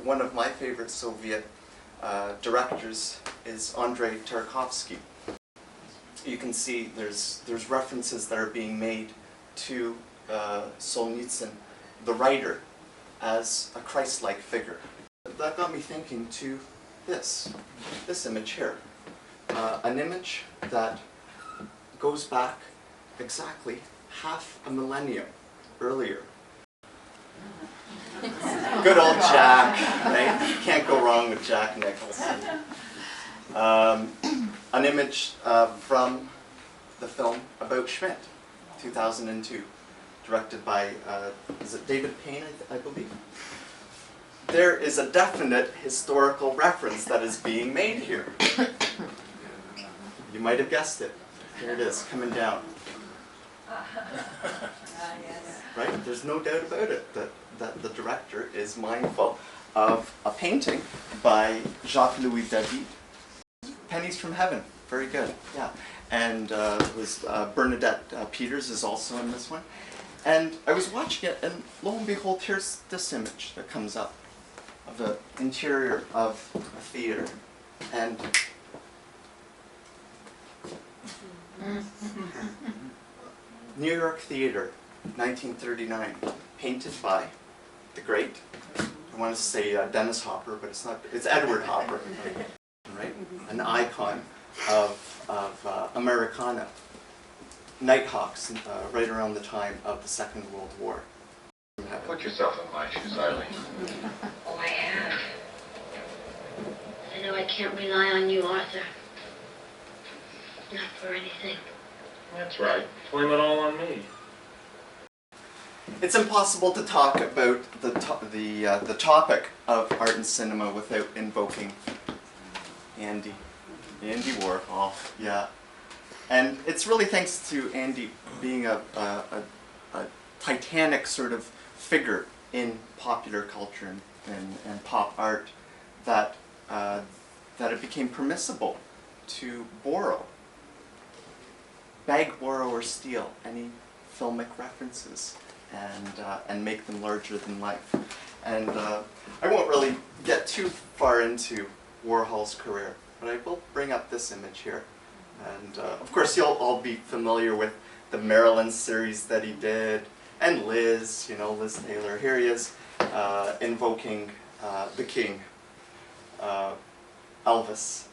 one of my favorite Soviet directors is Andrei Tarkovsky. You can see there's references that are being made to Solzhenitsyn, the writer, as a Christ-like figure. That got me thinking to this image here. An image that goes back exactly half a millennium earlier. Good old Jack, right? Can't go wrong with Jack Nicholson. An image from the film About Schmidt, 2002, directed by, is it David Payne, I believe? There is a definite historical reference that is being made here. You might have guessed it. Here it is, coming down. Right? There's no doubt about it that the director is mindful of a painting by Jacques-Louis David. Pennies from Heaven. Very good. Yeah. And Bernadette Peters is also in this one. And I was watching it, and lo and behold, here's this image that comes up of the interior of a theater. And New York Theater, 1939, painted by the great, I want to say Dennis Hopper, but it's not, it's Edward Hopper, right? An icon of Americana. Nighthawks, right around the time of the Second World War. Put yourself in my shoes, Eileen. Oh, I have. I know I can't rely on you, Arthur. Not for anything. That's right. Blame it all on me. It's impossible to talk about the topic of art and cinema without invoking Andy Warhol. Yeah. And it's really thanks to Andy being a titanic sort of figure in popular culture and pop art that it became permissible to beg, borrow, or steal any filmic references and make them larger than life. And I won't really get too far into Warhol's career, but I will bring up this image here. And of course you'll all be familiar with the Marilyn series that he did, and Liz, Liz Taylor. Here he is invoking the King, Elvis,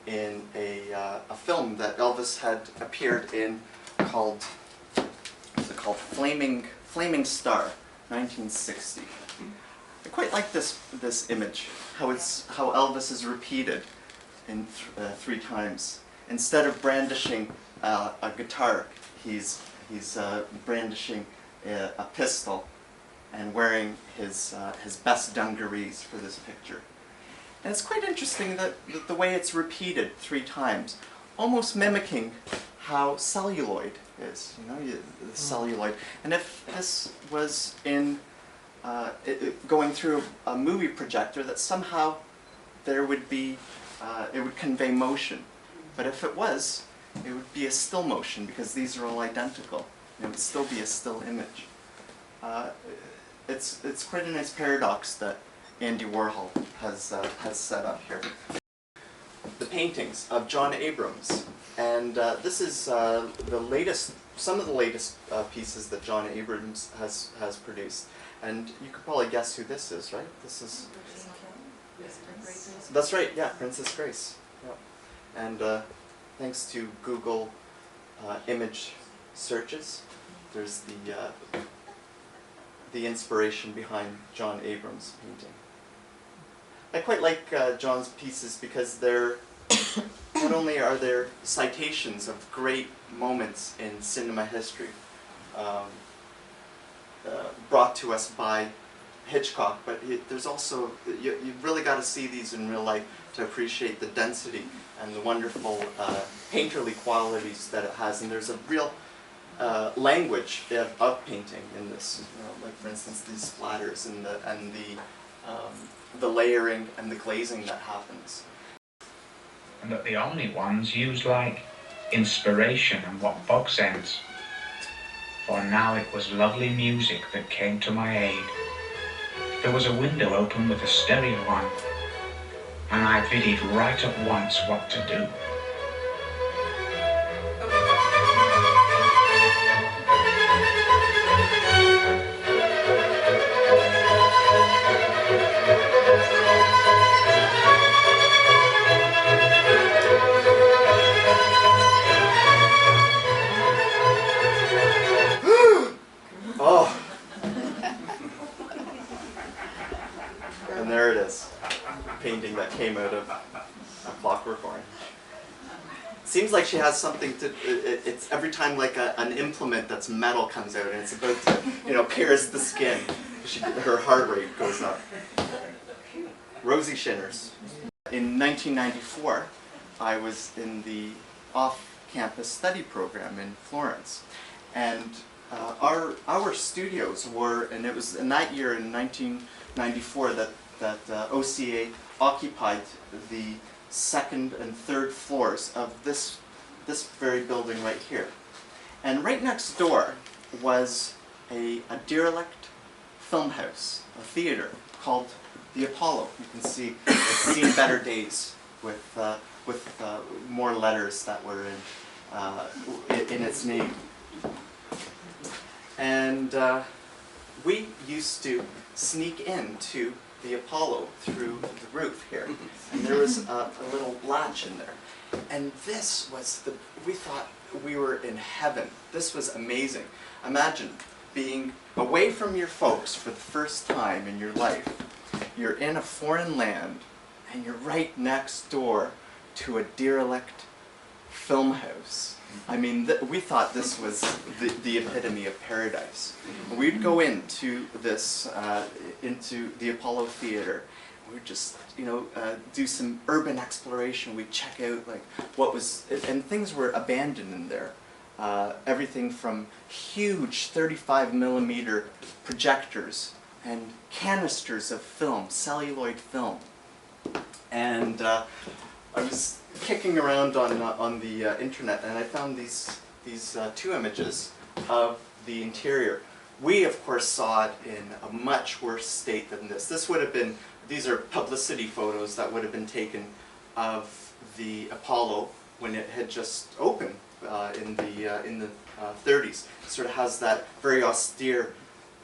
in a film that Elvis had appeared in called, what's it called? Flaming Star, 1960. I quite like this image, how Elvis is repeated in 3 times. Instead of brandishing a guitar, he's brandishing a pistol and wearing his best dungarees for this picture. And it's quite interesting that the way it's repeated 3 times, almost mimicking how celluloid is, the celluloid. And if this was in going through a movie projector, that somehow there would be, it would convey motion. But if it was, it would be a still motion because these are all identical. It would still be a still image. It's quite a nice paradox that Andy Warhol has set up here. The paintings of John Abrams, and this is some of the latest pieces that John Abrams has produced. And you could probably guess who this is, right? This is. That's right. Yeah, Princess Grace. Yeah. And thanks to Google image searches, there's the inspiration behind John Abrams' painting. I quite like John's pieces because they're not only are there citations of great moments in cinema history brought to us by Hitchcock, but there's also, you've really got to see these in real life to appreciate the density and the wonderful painterly qualities that it has. And there's a real language of painting in this, like for instance these splatters and the layering and the glazing that happens. And that the only ones used like inspiration and what Bog sends. For now it was lovely music that came to my aid. There was a window open with a stereo on, and I figured right at once what to do. Oh. And there it is, a painting that came out of A Clockwork Orange. Seems like she has something to. It's every time like an implement that's metal comes out and it's about to, pierce the skin. Her heart rate goes up. Rosie Shinners. In 1994, I was in the off-campus study program in Florence, and our studios were, and it was in that year in 1994 that OCA occupied the second and third floors of this very building right here. And right next door was a derelict film house, a theater called the Apollo. You can see it's seen better days with more letters that were in its name. And we used to sneak into the Apollo through the roof here. And there was a little latch in there. And this was we thought we were in heaven. This was amazing. Imagine being away from your folks for the first time in your life. You're in a foreign land, and you're right next door to a derelict film house. I mean, we thought this was the epitome of paradise. We'd go into this, into the Apollo Theater. We'd just, do some urban exploration. We'd check out like what was, and things were abandoned in there. Everything from huge 35mm projectors and canisters of film, celluloid film. And I was kicking around on the internet, and I found these two images of the interior. We, of course, saw it in a much worse state than this. This would have been, these are publicity photos that would have been taken of the Apollo when it had just opened in the 30s. It sort of has that very austere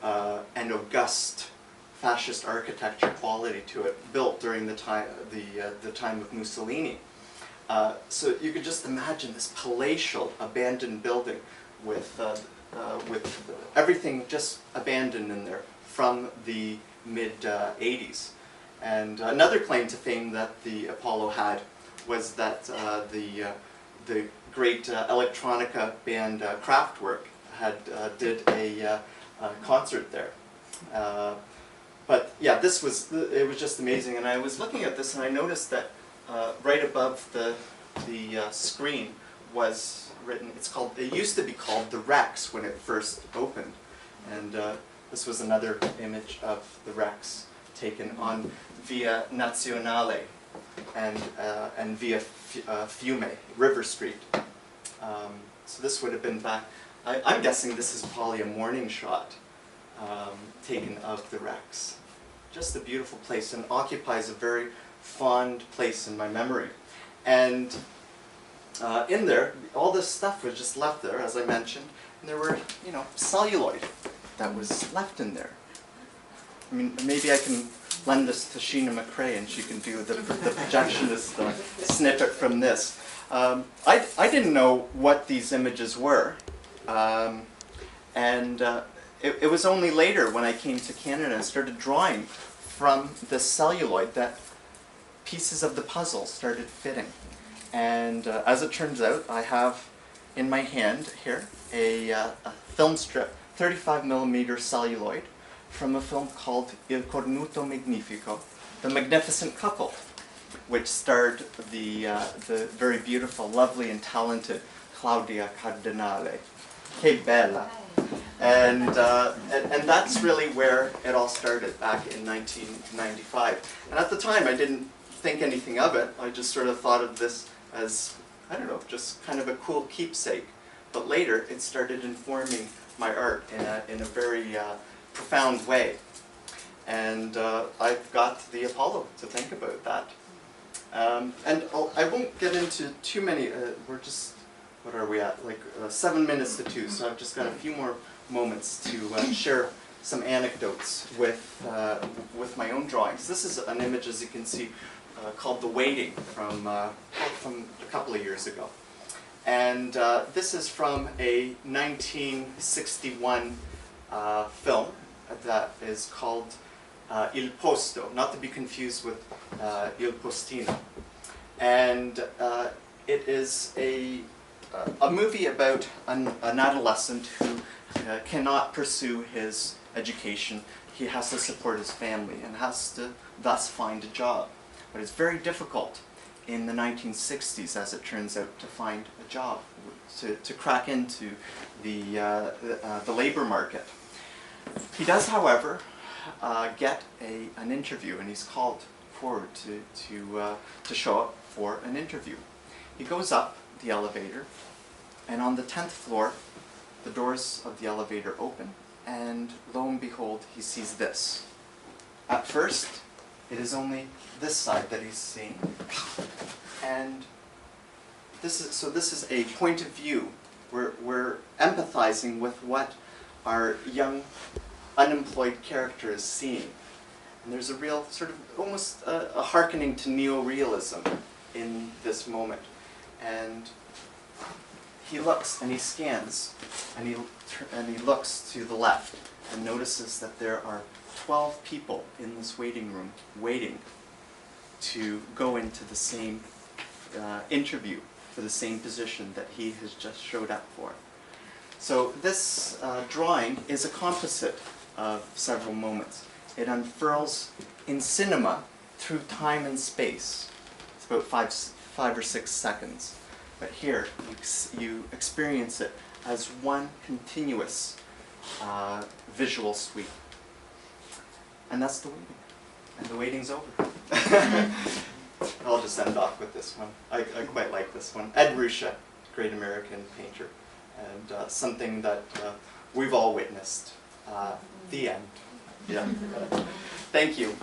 and august fascist architecture quality to it, built during the time of Mussolini. So you could just imagine this palatial, abandoned building with everything just abandoned in there from the mid-80s. And another claim to fame that the Apollo had was that the great electronica band Kraftwerk did a concert there. But yeah, it was just amazing. And I was looking at this, and I noticed that right above the screen was written. It used to be called the Rex when it first opened, and this was another image of the Rex taken on Via Nazionale and Via Fiume, River Street. So this would have been back. I'm guessing this is probably a morning shot taken of the Rex. Just a beautiful place, and occupies a very fond place in my memory. And in there, all this stuff was just left there, as I mentioned, and there were, celluloid that was left in there. I mean, maybe I can lend this to Sheena McRae, and she can do the projectionist snippet from this. I didn't know what these images were, and it was only later when I came to Canada and started drawing from the celluloid that pieces of the puzzle started fitting. And as it turns out, I have in my hand here a film strip, 35mm celluloid, from a film called Il Cornuto Magnifico, The Magnificent Couple, which starred the very beautiful, lovely, and talented Claudia Cardinale. Que bella! And that's really where it all started back in 1995. And at the time, I didn't think anything of it. I just sort of thought of this as, I don't know, just kind of a cool keepsake. But later, it started informing my art in a very profound way. And I've got the Apollo to think about that. And I won't get into too many, we're just, what are we at, like 7 minutes to 2, so I've just got a few more moments to share some anecdotes with my own drawings. This is an image, as you can see, called The Waiting from a couple of years ago. And this is from a 1961 film that is called Il Posto, not to be confused with Il Postino. And it is a movie about an adolescent who cannot pursue his education. He has to support his family and has to thus find a job. But it's very difficult in the 1960s, as it turns out, to find a job, to crack into the labor market. He does, however, get an interview, and he's called forward to show up for an interview. He goes up the elevator, and on the 10th floor, the doors of the elevator open, and lo and behold, he sees this. At first, it is only this side that he's seeing, and this is a point of view. We're empathizing with what our young, unemployed character is seeing. And there's a real sort of almost a hearkening to neo-realism in this moment. And he looks and he scans and he looks to the left and notices that there are 12 people in this waiting room waiting to go into the same interview for the same position that he has just showed up for. So this drawing is a composite of several moments. It unfurls in cinema through time and space. It's about five or 6 seconds. But here, you experience it as one continuous visual sweep. And that's The Waiting. And the waiting's over. I'll just end off with this one. I quite like this one. Ed Ruscha, great American painter. And something that we've all witnessed. The end. Yeah. Thank you.